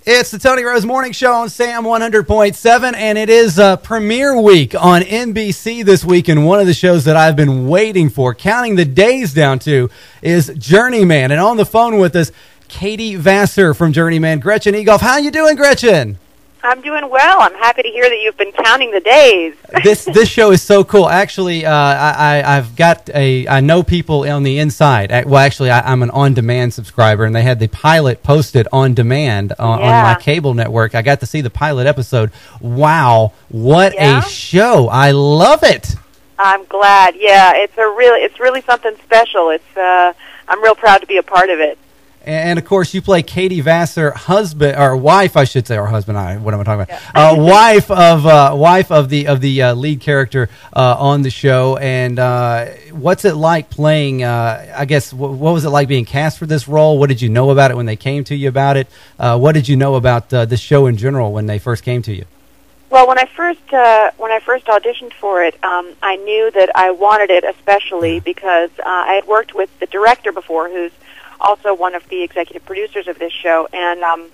It's the Tony Rose Morning Show on Sam 100.7, and it is premiere week on NBC this week, and one of the shows that I've been waiting for, counting the days down to, is Journeyman. And on the phone with us, Katie Vassar from Journeyman, Gretchen Egolf. How you doing, Gretchen? I'm doing well. I'm happy to hear that you've been counting the days. This show is so cool. Actually, I know people on the inside. Well, actually, I'm an on-demand subscriber, and they had the pilot posted on demand on my cable network. I got to see the pilot episode. Wow, what a show! I love it. I'm glad. Yeah, it's really something special. I'm real proud to be a part of it. And of course, you play Katie Vassar, husband or wife, I should say, or husband. What am I talking about? Yeah. Wife of the lead character on the show. And what's it like playing? I guess what was it like being cast for this role? What did you know about it when they came to you about it? What did you know about this show in general when they first came to you? Well, when I first auditioned for it, I knew that I wanted it, especially because I had worked with the director before, who's also one of the executive producers of this show, and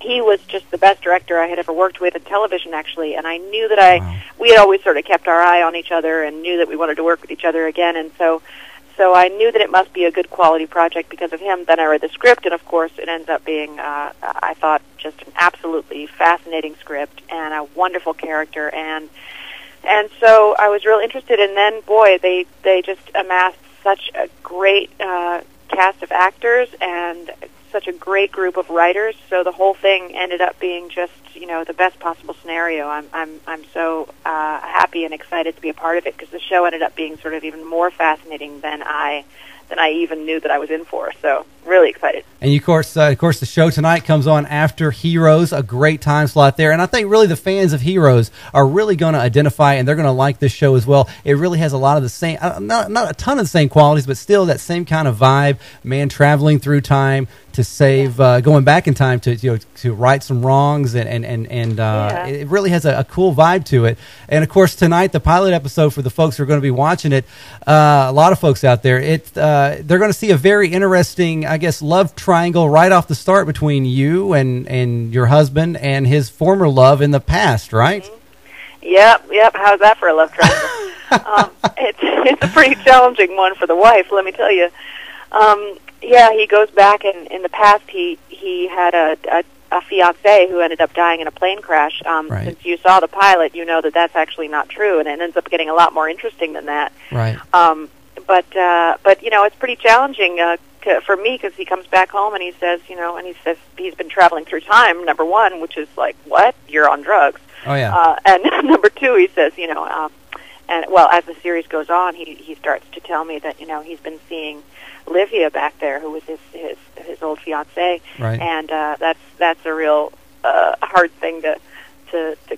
he was just the best director I had ever worked with in television, actually. And I knew that we had always sort of kept our eye on each other and knew that we wanted to work with each other again. And so I knew that it must be a good quality project because of him. Then I read the script, and of course, it ends up being, I thought, just an absolutely fascinating script and a wonderful character. And so I was real interested. And then, boy, they just amassed such a great cast of actors and such a great group of writers, so the whole thing ended up being just, the best possible scenario. I'm so happy and excited to be a part of it because the show ended up being sort of even more fascinating than I even knew that I was in for. So really excited. And of course, the show tonight comes on after Heroes, a great time slot there. And I think really the fans of Heroes are really going to identify, and they're going to like this show as well. It really has a lot of the same, not a ton of the same qualities, but still that same kind of vibe. Man traveling through time to save, going back in time to right some wrongs, and it really has a cool vibe to it. And of course, tonight the pilot episode, for the folks who are going to be watching it, a lot of folks out there, they're going to see a very interesting, I guess, love triangle right off the start between you and your husband and his former love in the past, right? Mm-hmm. Yep. How's that for a love triangle? It's a pretty challenging one for the wife, let me tell you. He goes back, and in the past he had a fiancé who ended up dying in a plane crash. Since you saw the pilot, you know that that's actually not true, and it ends up getting a lot more interesting than that. Right. But it's pretty challenging for me because he comes back home and he says, he's been traveling through time, number one, which is like, what? You're on drugs. Oh, yeah. And number two, he says, as the series goes on, he starts to tell me that, he's been seeing Livia back there, who was his old fiancée. Right. And that's a real hard thing to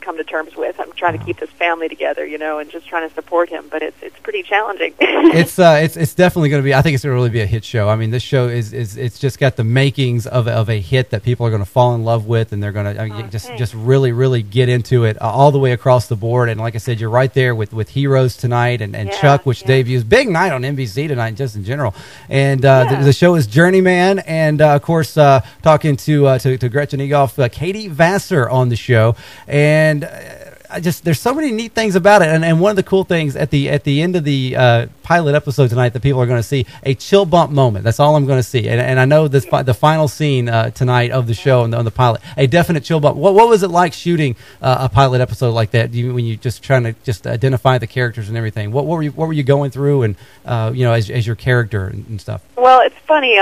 come to terms with. I'm trying to keep this family together, and just trying to support him, but it's pretty challenging. It's definitely going to be. I think it's going to really be a hit show. I mean, this show it's just got the makings of a hit that people are going to fall in love with, and they're going to just really, really get into it all the way across the board. And like I said, you're right there with Heroes tonight and Chuck, which debuts. Big night on NBC tonight, just in general. And the show is Journeyman, and of course, talking to Gretchen Egolf, Katie Vassar on the show. And there's so many neat things about it, and one of the cool things at the end of the pilot episode tonight that people are going to see a chill bump moment. That's all I'm going to see, and I know this the final scene tonight of the show on the pilot, a definite chill bump. What was it like shooting a pilot episode like that? When you just trying to just identify the characters and everything? What were you going through, and as your character and stuff? Well, it's funny.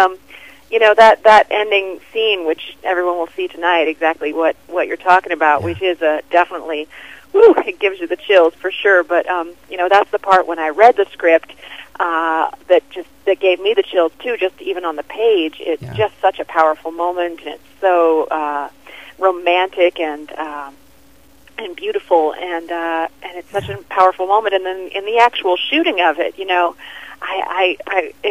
That ending scene, which everyone will see tonight, exactly what you're talking about, which is definitely, it gives you the chills for sure. But that's the part when I read the script that gave me the chills too. Just even on the page, it's just such a powerful moment, and it's so romantic and beautiful, and it's such a powerful moment. And then in the actual shooting of it, it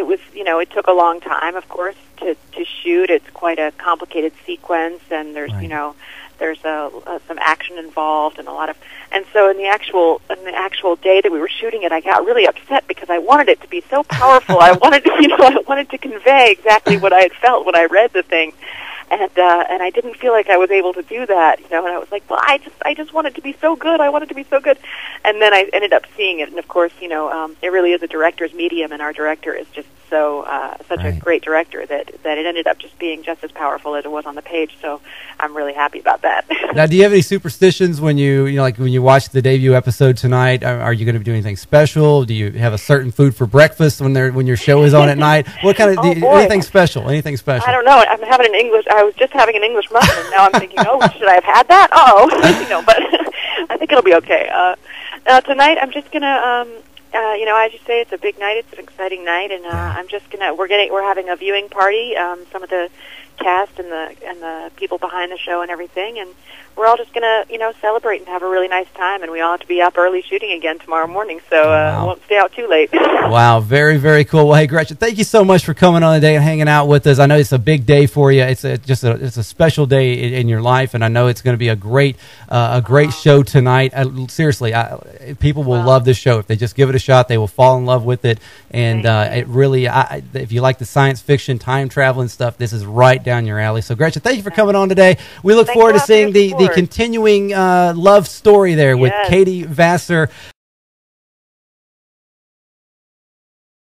was, it took a long time, of course, to shoot. It's quite a complicated sequence, and there's, there's some action involved and a lot of, and so in the actual day that we were shooting it, I got really upset because I wanted it to be so powerful. I wanted to, I wanted to convey exactly what I had felt when I read the thing. and I didn't feel like I was able to do that, you know. And I was like, well, I just want it to be so good. I want it to be so good. And then I ended up seeing it, and of course, you know, it really is a director's medium, and our director is just such a great director that it ended up just being just as powerful as it was on the page. So I'm really happy about that. Now, do you have any superstitions when you know, like when you watch the debut episode tonight? Are you going to be doing anything special? Do you have a certain food for breakfast when your show is on at night? What kind of anything special? Anything special? I don't know. I'm having an English. I was just having an English muffin, and now I'm thinking, oh, should I have had that? Oh, you know, but I think it'll be okay. Tonight, I'm just gonna. You know, as you say, it's a big night. It's an exciting night, and I'm just gonna. We're having a viewing party. Some of the cast and the people behind the show and everything, and we're all just gonna, you know, celebrate and have a really nice time. And we all have to be up early shooting again tomorrow morning, so we won't stay out too late. Wow, very, very cool. Well, hey, Gretchen, thank you so much for coming on today and hanging out with us. I know it's a big day for you. It's a special day in your life, and I know it's going to be a great show tonight. Seriously, people will love this show if they just give it a shot. They will fall in love with it, and it really, if you like the science fiction, time traveling stuff, this is right down your alley. So, Gretchen, thank you for coming on today. We look forward to seeing the continuing love story there with Katie Vassar